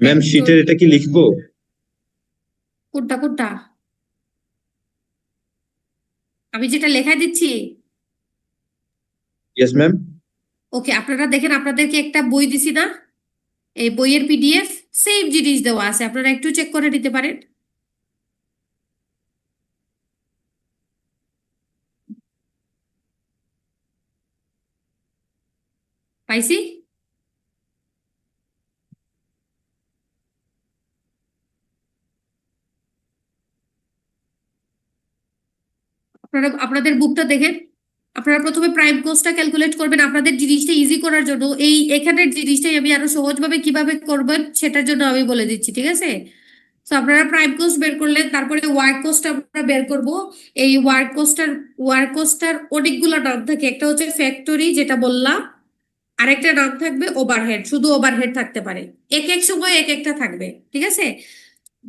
ম্যাম শীটের এটা কি লিখবো? কোনটা আমি যেটা লেখা দিচ্ছি? Yes ma'am. ওকে, আপনারা দেখেন আপনাদেরকে একটা বই দিছি না, এই বইয়ের PDF সেম জিনিস দেওয়া আছে, আপনারা একটু চেক করে নিতে পারেন। পাইছি? আপনারা আপনাদের বুকটা দেখেন, আপনারা প্রথমে প্রাইম কস্টটা ক্যালকুলেট করবেন আপনাদের জিনিসটা ইজি করার জন্য। এই এখানের জিনিসটাই আমি আরো সহজভাবে কিভাবে করবেন সেটার জন্য আমি বলে দিচ্ছি, ঠিক আছে। তো আপনারা প্রাইম কস্ট বের করলেন, তারপরে ওয়ার্ক কস্ট আমরা বের করব। এই ওয়ার্ক কস্টটার অনেকগুলো নাম থাকে, একটা হচ্ছে ফ্যাক্টরি যেটা বললাম, আরেকটা নাম থাকবে ওভারহেড, শুধু ওভারহেড থাকতে পারে, এক এক সময় এক একটা থাকবে, ঠিক আছে,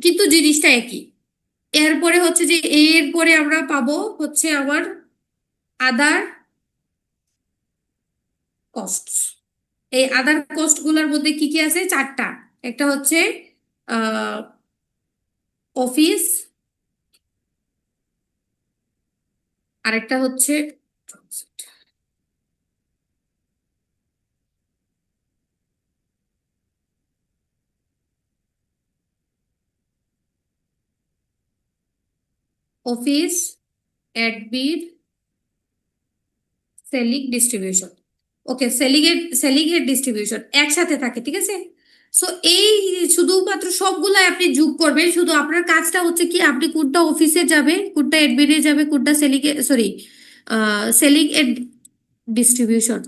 কিন্তু জিনিসটা একই। এরপরে হচ্ছে যে এরপরে আমরা পাবো হচ্ছে আমার আদার কস্ট। এই আদার কস্ট গুলোর মধ্যে কি কি আছে? চারটা। একটা হচ্ছে অফিস, আরেকটা হচ্ছে অফিস অ্যাডমিন সেলিং ডিস্ট্রিবিউশন। ওকে, সেলিং এর ডিস্ট্রিবিউশন একসাথে থাকে, ঠিক আছে। সো এই শুধুমাত্র সবগুলা আপনি যোগ করবেন, শুধু আপনার কাজটা হচ্ছে কি আপনি কোনটা অফিসে যাবে, কোনটা অ্যাডমিনে যাবে, কোনটা সেলিং এ সেলিং এর ডিস্ট্রিবিউশন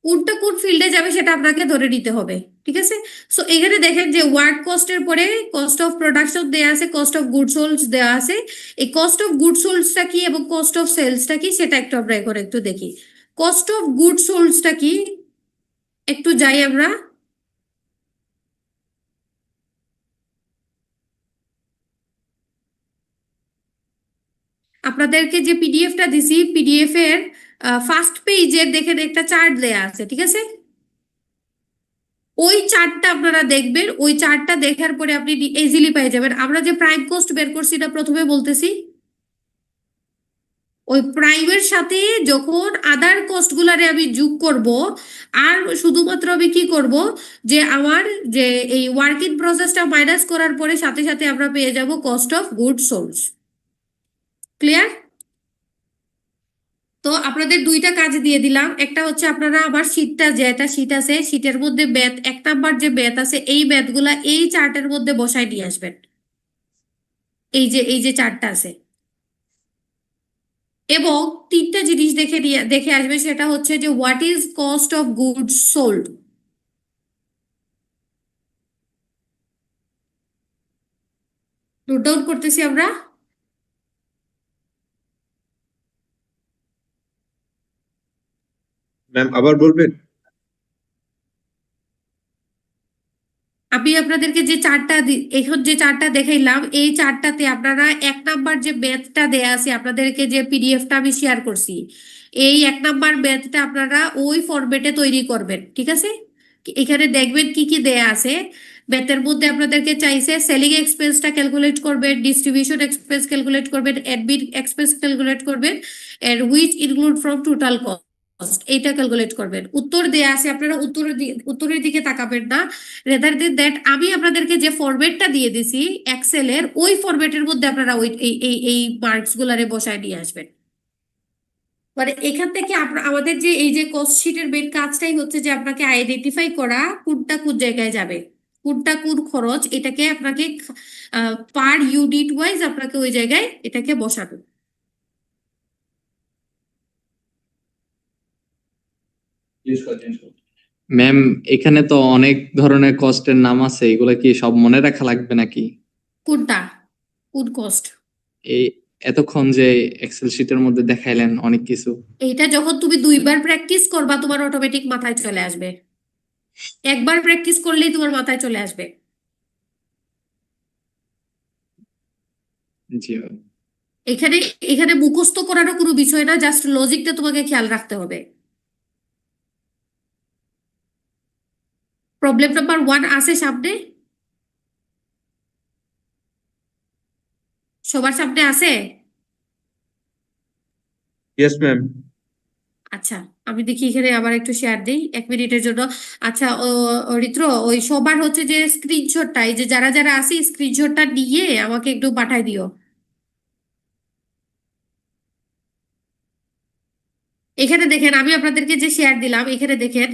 কোনটা কোন ফিল্ডে যাবে সেটা আপনাকে ধরে নিতে হবে, ঠিক আছে। সো এখানে দেখেন যে ওয়ার্ক কস্টের পরে কস্ট অফ প্রোডাকশন দেয়া আছে, কস্ট অফ গুডস সোল্ডস দেয়া আছে। এই কস্ট অফ গুডস সোল্ডসটা কি এবং কস্ট অফ সেলসটা কি সেটা একটু আমরা এখন একটু দেখি। কস্ট অফ গুডস সোল্ডসটা কি একটু যাই আমরা। আপনাদেরকে যে পিডিএফটা দিছি, পিডিএফ এর ফার্স্ট পেজের দেখেন একটা চার্ট দেয়া আছে, ঠিক আছে। ওই চার্টটা আপনারা দেখবেন, ওই চার্টটা দেখার পরে আপনি ইজিলি পেয়ে যাবেন। আমরা যে প্রাইম কস্ট বের করছি এটা প্রথমে বলতেছি, ওই প্রাইমের সাথে যখন আদার কস্ট গুলারে আমি যোগ করব, আর শুধুমাত্র আমি কি করব যে আমার যে এই ওয়ার্ক ইন প্রসেসটা মাইনাস করার পরে সাথে সাথে আমরা পেয়ে যাব cost of good sold. Clear? তো আপনাদের দুইটা কাজ দিয়ে দিলাম, একটা হচ্ছে আপনারা আবার শীটটা যেটা শীট আছে শীটের মধ্যে ম্যাথ 1 নাম্বার যে ম্যাথ আছে এই ম্যাথগুলা এই চার্টের মধ্যে বসায় নিয়ে আসবেন, এই যে চার্টটা আছে। এবং তিনটা জিনিস দেখে আসবে, সেটা হচ্ছে যে what is cost of goods sold. Note down করতেছি আমরা। ম্যাম আবার বলবেন? আমি আপনাদেরকে যে চার্টটা এখন যে চার্টটা দেখাইলাম এই চার্টটাতে আপনারা 1 নাম্বার যে ম্যাথটা দেয়া আছে আপনাদেরকে যে পিডিএফটা আমি শেয়ার করছি এই 1 নাম্বার ব্যাচটা আপনারা ওই ফরম্যাটে তৈরি করবেন, ঠিক আছে? এখানে দেখবেন কি কি দেয়া আছে। ব্যাচের মধ্যে আপনাদেরকে চাইছে সেলিং এক্সপেন্সটা ক্যালকুলেট করবেন, ডিস্ট্রিবিউশন এক্সপেন্স ক্যালকুলেট করবেন, অ্যাডমিন এক্সপেন্স ক্যালকুলেট করবেন, and which include from total cost এইটা ক্যালকুলেট করবেন। উত্তর দেয়া আছে, আপনারা উত্তরের দিকে তাকাবেন না, রেদার দেন দ্যাট আমি আপনাদেরকে যে ফরম্যাটটা দিয়ে দিছি এক্সেলের, ওই ফরম্যাটের মধ্যে আপনারা ওই এই মার্কস গুলারে বসায় নিয়ে আসবেন। মানে এখান থেকে আমাদের যে এই যে কস্ট শিটের মেন কাজটাই হচ্ছে যে আপনাকে আইডেন্টিফাই করা কোনটা কোন জায়গায় যাবে, কোনটা কোন খরচ, এটাকে আপনাকে পার ইউনিট ওয়াইজ আপনাকে ওই জায়গায় এটাকে বসানো। ম্যাম এখানে তো অনেক ধরনের কস্টের নাম আছে, এগুলা কি সব মনে রাখা লাগবে নাকি? কোনটা কোন কস্ট? এই এতক্ষণ যে এক্সেল শিটের মধ্যে দেখাইলেন অনেক কিছু, এইটা যখন তুমি 2বার প্র্যাকটিস করবা তোমার অটোমেটিক মাথায় চলে আসবে, একবার প্র্যাকটিস করলেই তোমার মাথায় চলে আসবে। জি ম্যাম। এখানে এখানে মুখস্থ করারও কোনো বিষয় না, জাস্ট লজিকটা তোমাকে খেয়াল রাখতে হবে। প্রবলেম নাম্বার 1 আছে সামনে, সবার সামনে আছে? Yes ma'am. আচ্ছা, আমি দেখি এখানে আবার একটু শেয়ার দিই 1 মিনিটের জন্য। আচ্ছা রিত্র, ওই সবার হচ্ছে যে স্ক্রিনশটটা, এই যে যারা যারা আছে স্ক্রিনশটটা নিয়ে আমাকে একটু পাঠাই দিও। এখানে দেখেন আমি আপনাদেরকে যে শেয়ার দিলাম, এখানে দেখেন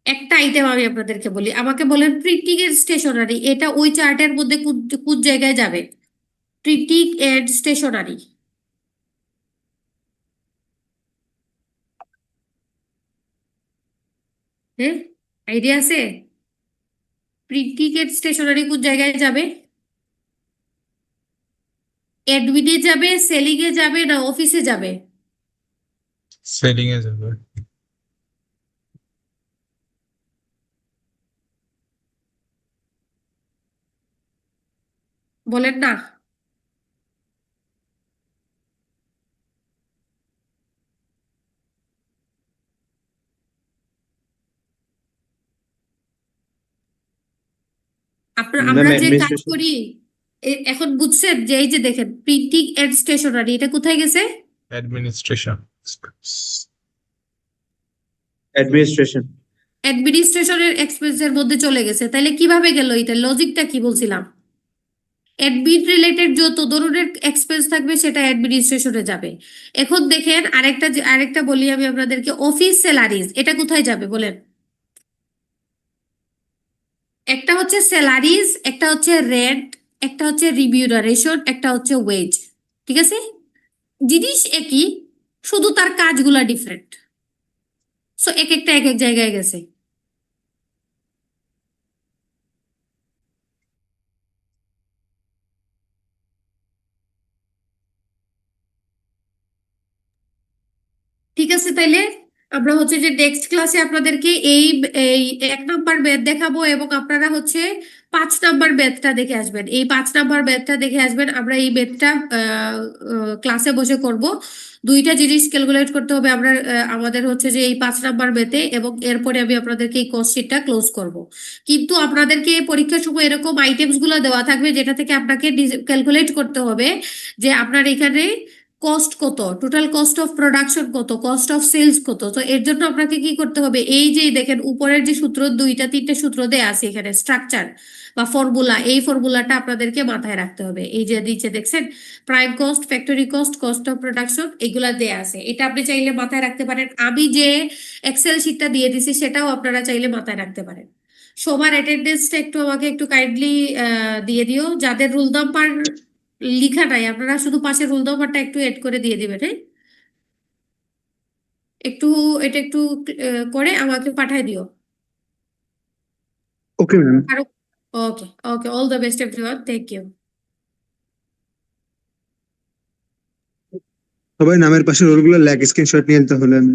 একটা আইটেম আমি আপনাদেরকে বলি, আমাকে বলেন প্রিন্টিং এর স্টেশনারি, এটা ওই চার্টের মধ্যে কোন কোন জায়গায় যাবে? প্রিন্টিং এন্ড স্টেশনারি, হ্যাঁ আইডিয়া আছে? প্রিন্টিং এন্ড স্টেশনারি কোন জায়গায় যাবে? অ্যাডমিনে যাবে, সেলিং এ যাবে, না অফিসে যাবে? সেলিং এ যাবে। বলেন না। আমরা ম্যাম যে কাজ অ্যাডমিনিস্ট্রেশন। করি, এখন বুঝছেন যে এই যে দেখেন প্রিন্টিং এন্ড স্টেশনারি এটা কোথায় গেছে? অ্যাডমিনিস্ট্রেশন। অ্যাডমিনিস্ট্রেশন। অ্যাডমিনিস্ট্রেশনের এক্সপেন্সের মধ্যে চলে গেছে, তাহলে কিভাবে গেল এটা? লজিকটা কি বলছিলাম? অ্যাডমিন রিলেটেড যত ধরনের এক্সপেন্স থাকবে সেটা অ্যাডমিনিস্ট্রেশনে যাবে। এখন দেখেন আরেকটা বলি আমি আপনাদেরকে, অফিস স্যালারিজ এটা কোথায় যাবে বলেন? একটা হচ্ছে স্যালারিজ, একটা হচ্ছে রেন্ট, একটা হচ্ছে রিমিউনারেশন, একটা হচ্ছে ওয়েজ, ঠিক আছে? জিনিস একই, শুধু তার কাজগুলা ডিফারেন্ট। সো এক একটা এক এক জায়গায় গেছে। ঠিক আছে, তাইলে আমরা হচ্ছে যে নেক্সট ক্লাসে আপনাদেরকে এই এই 1 নাম্বার ম্যাথ দেখাবো, এবং আপনারা হচ্ছে 5 নাম্বার ম্যাথটা দেখে আসবেন। এই 5 নাম্বার ম্যাথটা দেখে আসবেন, আমরা এই ম্যাথটা ক্লাসে বসে করব। 2টা জিনিস ক্যালকুলেট করতে হবে আমরা আমাদের হচ্ছে যে এই 5 নাম্বার ম্যাথে, এবং এরপরে আমি আপনাদেরকে এই কোর্স শিটটা ক্লোজ করব। কিন্তু আপনাদেরকে পরীক্ষার সময় এরকম আইটেমস গুলো দেওয়া থাকবে যেটা থেকে আপনাকে ক্যালকুলেট করতে হবে যে আপনার এখানে কস্ট কত, টোটাল কস্ট অফ প্রোডাকশন কত, কস্ট অফ সেলস কত। তো এর জন্য আপনাকে কি করতে হবে, এই যে দেখেন উপরের যে সূত্র 2টা 3টে সূত্র দেয়া আছে এখানে, স্ট্রাকচার বা ফর্মুলা, এই ফর্মুলাটা আপনাদেরকে মাথায় রাখতে হবে। এই যে নিচে দেখছেন prime cost, factory cost, cost of production, এগুলা দেয়া আছে, এটা আপনি চাইলে মাথায় রাখতে পারেন। আমি যে এক্সেল শিটটা দিয়ে দিছি সেটাও আপনারা চাইলে মাথায় রাখতে পারেন। সবার অ্যাটেন্ডেন্সটা একটু আমাকে একটু কাইন্ডলি দিয়ে দিও, যাদের রুল নাম্বার লিখা নাই আপনারা শুধু পাশে রোল নাম্বারটা একটু এড করে দিয়ে দিবেন, হ্যাঁ? একটু এটা একটু করে আমাকে পাঠিয়ে দিও। Okay ma'am. আর okay okay, all the best everyone, thank you. সবাই নামের পাশে রোলগুলো লেগ স্ক্রিনশট নিয়ে নিতে হলেন।